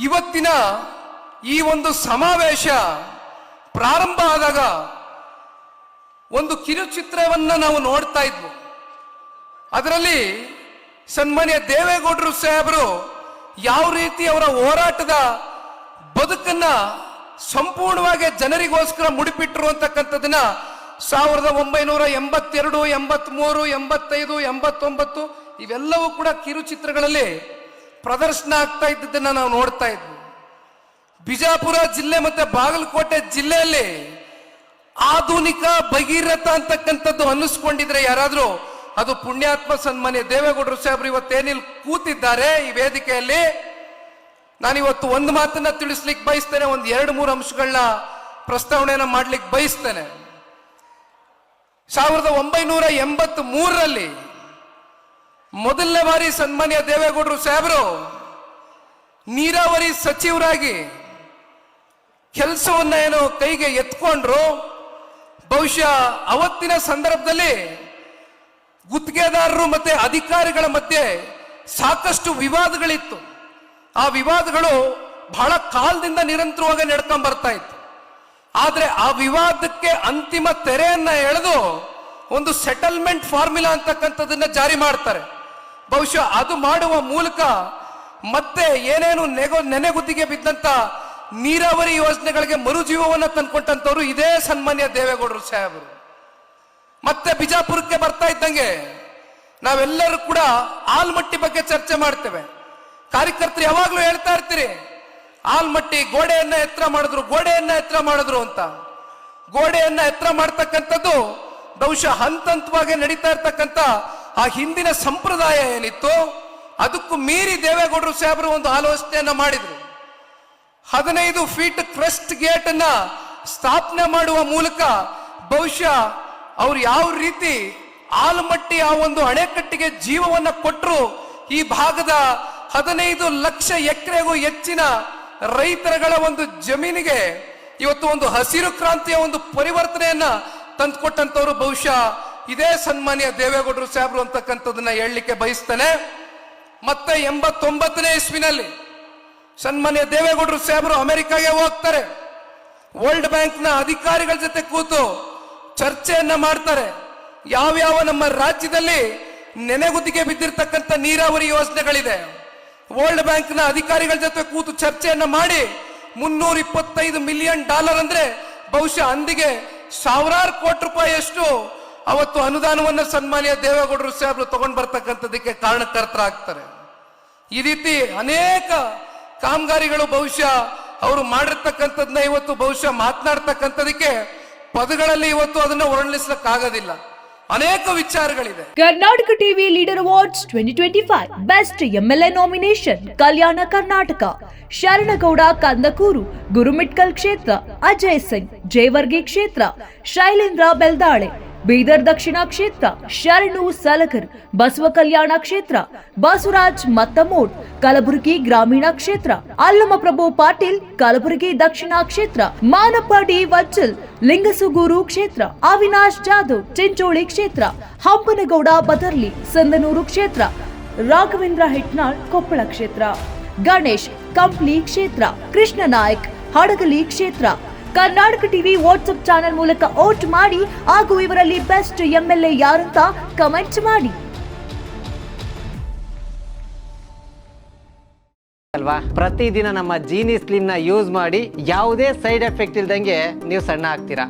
ಇವತ್ತಿನ ಈ ಒಂದು ಸಮಾವೇಶ ಪ್ರಾರಂಭ ಆದಾಗ ಒಂದು ಕಿರುಚಿತ್ರವನ್ನು ನಾವು ನೋಡ್ತಾ ಇದ್ವು. ಅದರಲ್ಲಿ ಸನ್ಮಾನ್ಯ ದೇವೇಗೌಡರು ಸಾಹೇಬರು ಯಾವ ರೀತಿ ಅವರ ಹೋರಾಟದ ಬದುಕನ್ನ ಸಂಪೂರ್ಣವಾಗಿ ಜನರಿಗೋಸ್ಕರ ಮುಡಿಪಿಟ್ಟರು ಅಂತಕ್ಕಂಥದನ್ನ 1982, 83, 85, 89 ಇವೆಲ್ಲವೂ ಕೂಡ ಕಿರುಚಿತ್ರಗಳಲ್ಲಿ ಪ್ರದರ್ಶನ ಆಗ್ತಾ ಇದ್ದದನ್ನ ನಾವು ನೋಡ್ತಾ ಇದ್ವಿ. ಬಿಜಾಪುರ ಜಿಲ್ಲೆ ಮತ್ತೆ ಬಾಗಲಕೋಟೆ ಜಿಲ್ಲೆಯಲ್ಲಿ ಆಧುನಿಕ ಭಗೀರಥ ಅಂತಕ್ಕಂಥದ್ದು ಅನ್ನಿಸ್ಕೊಂಡಿದ್ರೆ ಯಾರಾದ್ರೂ ಅದು ಪುಣ್ಯಾತ್ಮ ಸನ್ಮಾನ್ಯ ದೇವೇಗೌಡರು ಸಾಹೇಬರು ಇವತ್ತೇನಿಲ್ಲಿ ಕೂತಿದ್ದಾರೆ ಈ ವೇದಿಕೆಯಲ್ಲಿ. ನಾನಿವತ್ತು ಒಂದು ಮಾತನ್ನ ತಿಳಿಸ್ಲಿಕ್ಕೆ ಬಯಸ್ತೇನೆ, ಒಂದು 2-3 ಅಂಶಗಳನ್ನ ಪ್ರಸ್ತಾವನೆಯನ್ನ ಮಾಡ್ಲಿಕ್ಕೆ ಬಯಸ್ತೇನೆ. 1983ರಲ್ಲಿ ಮೊದಲನೇ ಬಾರಿ ಸನ್ಮಾನ್ಯ ದೇವೇಗೌಡರು ಸಾಹೇಬರು ನೀರಾವರಿ ಸಚಿವರಾಗಿ ಕೆಲಸವನ್ನ ಏನೋ ಕೈಗೆ ಎತ್ಕೊಂಡ್ರು. ಬಹುಶಃ ಅವತ್ತಿನ ಸಂದರ್ಭದಲ್ಲಿ ಗುತ್ತಿಗೆದಾರರು ಮತ್ತೆ ಅಧಿಕಾರಿಗಳ ಮಧ್ಯೆ ಸಾಕಷ್ಟು ವಿವಾದಗಳಿತ್ತು. ಆ ವಿವಾದಗಳು ಬಹಳ ಕಾಲದಿಂದ ನಿರಂತರವಾಗಿ ನಡ್ಕೊಂಡ್ ಬರ್ತಾ ಇತ್ತು. ಆದ್ರೆ ಆ ವಿವಾದಕ್ಕೆ ಅಂತಿಮ ತೆರೆಯನ್ನ ಎಳೆದು ಒಂದು ಸೆಟಲ್ಮೆಂಟ್ ಫಾರ್ಮುಲಾ ಅಂತಕ್ಕಂಥದನ್ನ ಜಾರಿ ಮಾಡ್ತಾರೆ. ಬಹುಶಃ ಅದು ಮಾಡುವ ಮೂಲಕ ಮತ್ತೆ ಏನೇನು ನೆನೆಗುದ್ದಿಗೆ ಬಿದ್ದಂತ ನೀರಾವರಿ ಯೋಜನೆಗಳಿಗೆ ಮರುಜೀವವನ್ನು ತಂದ್ಕೊಟ್ಟಂತವ್ರು ಇದೇ ಸನ್ಮಾನ್ಯ ದೇವೇಗೌಡರು ಸಾಹೇಬರು. ಮತ್ತೆ ಬಿಜಾಪುರಕ್ಕೆ ಬರ್ತಾ ಇದ್ದಂಗೆ ನಾವೆಲ್ಲರೂ ಕೂಡ ಆಲ್ಮಟ್ಟಿ ಬಗ್ಗೆ ಚರ್ಚೆ ಮಾಡ್ತೇವೆ. ಕಾರ್ಯಕರ್ತರು ಯಾವಾಗ್ಲೂ ಹೇಳ್ತಾ ಇರ್ತೀರಿ, ಆಲ್ಮಟ್ಟಿ ಗೋಡೆಯನ್ನ ಎತ್ತರ ಮಾಡಿದ್ರು ಅಂತ. ಗೋಡೆಯನ್ನ ಎತ್ತರ ಮಾಡ್ತಕ್ಕಂಥದ್ದು ಬಹುಶಃ ಹಂತವಾಗಿ ನಡೀತಾ ಇರ್ತಕ್ಕಂಥ ಆ ಹಿಂದಿನ ಸಂಪ್ರದಾಯ ಏನಿತ್ತು ಅದಕ್ಕೂ ಮೀರಿ ದೇವೇಗೌಡರು ಸಾಹೇಬರು ಒಂದು ಆಲೋಚನೆಯನ್ನ ಮಾಡಿದ್ರು. 15 ಫೀಟ್ ಕ್ರಸ್ಟ್ ಗೇಟ್ ಅನ್ನ ಸ್ಥಾಪನೆ ಮಾಡುವ ಮೂಲಕ ಬಹುಶಃ ಅವ್ರು ಯಾವ ರೀತಿ ಆಲಮಟ್ಟಿ ಆ ಒಂದು ಅಣೆಕಟ್ಟಿಗೆ ಜೀವವನ್ನ ಕೊಟ್ಟರು. ಈ ಭಾಗದ 15 ಲಕ್ಷ ಎಕರೆಗೂ ಹೆಚ್ಚಿನ ರೈತರುಗಳ ಒಂದು ಜಮೀನಿಗೆ ಇವತ್ತು ಒಂದು ಹಸಿರು ಕ್ರಾಂತಿಯ ಒಂದು ಪರಿವರ್ತನೆಯನ್ನ ತಂದುಕೊಟ್ಟಂತವ್ರು ಬಹುಶಃ ಇದೇ ಸನ್ಮಾನ್ಯ ದೇವೇಗೌಡರು ಸಾಹೇಬರು ಅಂತಕ್ಕಂಥದನ್ನ ಹೇಳಲಿಕ್ಕೆ ಬಯಸ್ತೇನೆ. ಮತ್ತೆ 89ನೇ ಇಸ್ವಿನಲ್ಲಿ ಸನ್ಮಾನ್ಯ ದೇವೇಗೌಡರು ಸಾಹೇಬರು ಅಮೆರಿಕಾಗೆ ಹೋಗ್ತಾರೆ. ವರ್ಲ್ಡ್ ಬ್ಯಾಂಕ್ನ ಅಧಿಕಾರಿಗಳ ಜೊತೆ ಕೂತು ಚರ್ಚೆಯನ್ನ ಮಾಡ್ತಾರೆ. ಯಾವ್ಯಾವ ನಮ್ಮ ರಾಜ್ಯದಲ್ಲಿ ನೆನೆಗುದಿಗೆ ಬಿದ್ದಿರ್ತಕ್ಕಂಥ ನೀರಾವರಿ ಯೋಜನೆಗಳಿದೆ, ವರ್ಲ್ಡ್ ಬ್ಯಾಂಕ್ನ ಅಧಿಕಾರಿಗಳ ಜೊತೆ ಕೂತು ಚರ್ಚೆಯನ್ನ ಮಾಡಿ $325 ಮಿಲಿಯನ್ ಅಂದ್ರೆ ಬಹುಶಃ ಅಂದಿಗೆ ಸಾವಿರಾರು ಕೋಟಿ ರೂಪಾಯಿಯಷ್ಟು ಅವತ್ತು ಅನುದಾನವನ್ನು ಸನ್ಮಾನ್ಯ ದೇವೇಗೌಡರು ಸಾಹೇಬರು ತಗೊಂಡು ಬರ್ತಕ್ಕಂಥದಕ್ಕೆ ಕಾರಣಕರ್ತರಾಗ್ತಾರೆ. ಈ ರೀತಿ ಅನೇಕ ಕಾಮಗಾರಿಗಳು ಬಹುಶಃ ಅವರು ಮಾಡಿರ್ತಕ್ಕಂಥದ್ನ ಇವತ್ತು ಬಹುಶಃ ಮಾತನಾಡ್ತಕ್ಕಂಥದಕ್ಕೆ ಪದಗಳಲ್ಲಿ ಇವತ್ತು ಅದನ್ನ ವರ್ಣಿಸ್ಲಿಕ್ಕಾಗೋದಿಲ್ಲ. ಅನೇಕ ವಿಚಾರಗಳಿದೆ. Karnataka TV leader awards 2025 best MLA nomination Kalyana Karnataka, Sharanagouda Kandakur, Gurmitkal ಕ್ಷೇತ್ರ, ಅಜಯ್ ಸಿಂಗ್, ಜೇವರ್ಗಿ ಕ್ಷೇತ್ರ, ಶೈಲೇಂದ್ರ ಬೆಲ್ದಾಳೆ, ಬೀದರ್ ದಕ್ಷಿಣ ಕ್ಷೇತ್ರ, ಶರಣು ಸಲಗರ್, ಬಸವ ಕಲ್ಯಾಣ ಕ್ಷೇತ್ರ, ಬಸವರಾಜ್ ಮತ್ತಮೋಡ್, ಕಲಬುರಗಿ ಗ್ರಾಮೀಣ ಕ್ಷೇತ್ರ, ಅಲ್ಲಮಪ್ರಭು ಪಾಟೀಲ್, ಕಲಬುರಗಿ ದಕ್ಷಿಣ ಕ್ಷೇತ್ರ, ಮಾನಪ್ಪ ಡಿ ವಜ್ಜಲ್, ಲಿಂಗಸುಗೂರು ಕ್ಷೇತ್ರ, ಅವಿನಾಶ್ ಜಾಧವ್, ಚಿಂಚೋಳಿ ಕ್ಷೇತ್ರ, ಹಂಪನಗೌಡ ಬದರ್ಲಿ, ಸಂದನೂರು ಕ್ಷೇತ್ರ, ರಾಘವೇಂದ್ರ ಹಿಟ್ನಾಳ್, ಕೊಪ್ಪಳ ಕ್ಷೇತ್ರ, ಗಣೇಶ್ ಕಂಪ್ಲಿ ಕ್ಷೇತ್ರ, ಕೃಷ್ಣ ನಾಯಕ್, ಹಡಗಲಿ ಕ್ಷೇತ್ರ. ಕರ್ನಾಟಕ ಟಿವಿ ವಾಟ್ಸ್ಆಪ್ ಚಾನೆಲ್ ಮೂಲಕ ವೋಟ್ ಮಾಡಿ ಹಾಗೂ ಇವರಲ್ಲಿ ಬೆಸ್ಟ್ ಎಂಎಲ್ಎ ಯಾರಂತ ಕಮೆಂಟ್ ಮಾಡಿ ಅಲ್ವಾ. ಪ್ರತಿದಿನ ನಮ್ಮ ಜೀನಿ ಸ್ಲಿಮ್ ನ ಯೂಸ್ ಮಾಡಿ ಯಾವುದೇ ಸೈಡ್ ಎಫೆಕ್ಟ್ ಇಲ್ದಂಗೆ ನೀವು ಸಣ್ಣ ಆಗ್ತೀರಾ.